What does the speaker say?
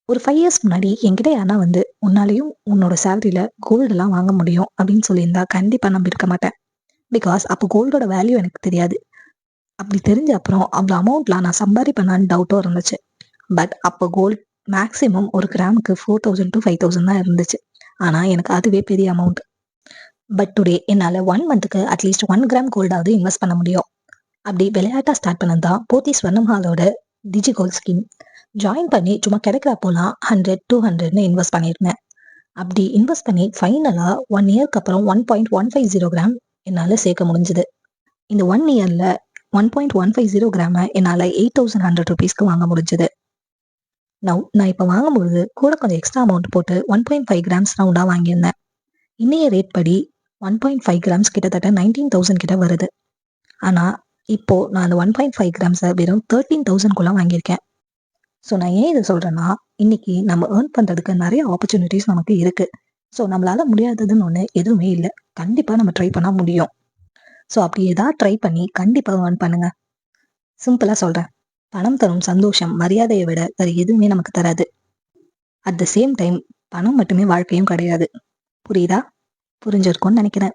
ஒரு 5 இயர்ஸ் முன்னாடி என்கிட்ட யாருனா வந்து, "உன்னாலயும் உன்னோட சேலரில கோல்டுலாம் வாங்க முடியும்." அப்படின்னு சொல்லியிருந்தா கண்டிப்பா நம்பியிருக்க மாட்டேன். பிகாஸ் அப்போ கோல்டோட வேல்யூ எனக்கு தெரியாது. அப்படி தெரிஞ்ச அப்புறம் அவ்வளோ அமௌண்ட்லாம் நான் சம்பாரிப்பேனான்னு டவுட்டும் இருந்துச்சு. பட் அப்போ கோல்ட் மேக்ஸிமம் ஒரு கிராமுக்கு 4000 டூ 5000 தான் இருந்துச்சு. ஆனா எனக்கு அதுவே பெரிய அமௌண்ட். பட் டுடே என்னால 1 மந்த்துக்கு அட்லீஸ்ட் 1 கிராம் கோல்டாவது இன்வெஸ்ட் பண்ண முடியும். அப்படி விளையாட்டா ஸ்டார்ட் பண்ணது தான் போத்தி ஸ்வர்ணமாலோட டிஜி கோல்ட் ஸ்கீம். ஜாயின் பண்ணி சும்மா கிடைக்கிற அப்போலாம் 100, 200ன்னு இன்வெஸ்ட் பண்ணியிருந்தேன். அப்படி இன்வெஸ்ட் பண்ணி ஃபைனலா 1 இயர்க்கு அப்புறம் 1.150 கிராம் என்னால சேர்க்க முடிஞ்சது. இந்த 1 இயர்ல 1.150 கிராம என்னால ₹8100க்கு வாங்க முடிஞ்சது. நான் இப்ப வாங்கும்போது கூட கொஞ்சம் எக்ஸ்ட்ரா அமௌண்ட் போட்டு 1.5 கிராம்ஸ் ரவுண்டா வாங்கியிருந்தேன். இன்னைய ரேட் படி 1.5 கிராம்ஸ் கிட்டத்தட்ட 19,000 கிட்ட வருது. ஆனா இப்போ நான் அந்த 1.5 கிராம்ஸ வெறும் 13,000க்குள்ள வாங்கியிருக்கேன். ஸோ நான் ஏன் இத சொல்றேன்னா, இன்னைக்கு நம்ம ஏர்ன் பண்றதுக்கு நெறைய ஆப்பர்ச்சுனிட்டீஸ் நமக்கு இருக்கு. ஸோ நம்மளால முடியாததுன்னு ஒண்ணு எதுவுமே இல்ல. கண்டிப்பா நம்ம ட்ரை பண்ணா முடியும். ஸோ அப்படி ஏதாவது ட்ரை பண்ணி கண்டிப்பா ஏர்ன் பண்ணுங்க. சிம்பிளா சொல்றேன். பணம் தரும் சந்தோஷம், மரியாதைய விட வேற எதுவுமே நமக்கு தராது. அட் த சேம் டைம் பணம் மட்டுமே வாழ்க்கையும் கிடையாது. புரியுதா? புரிஞ்சிருக்கும்னு நெனைக்கிறேன்.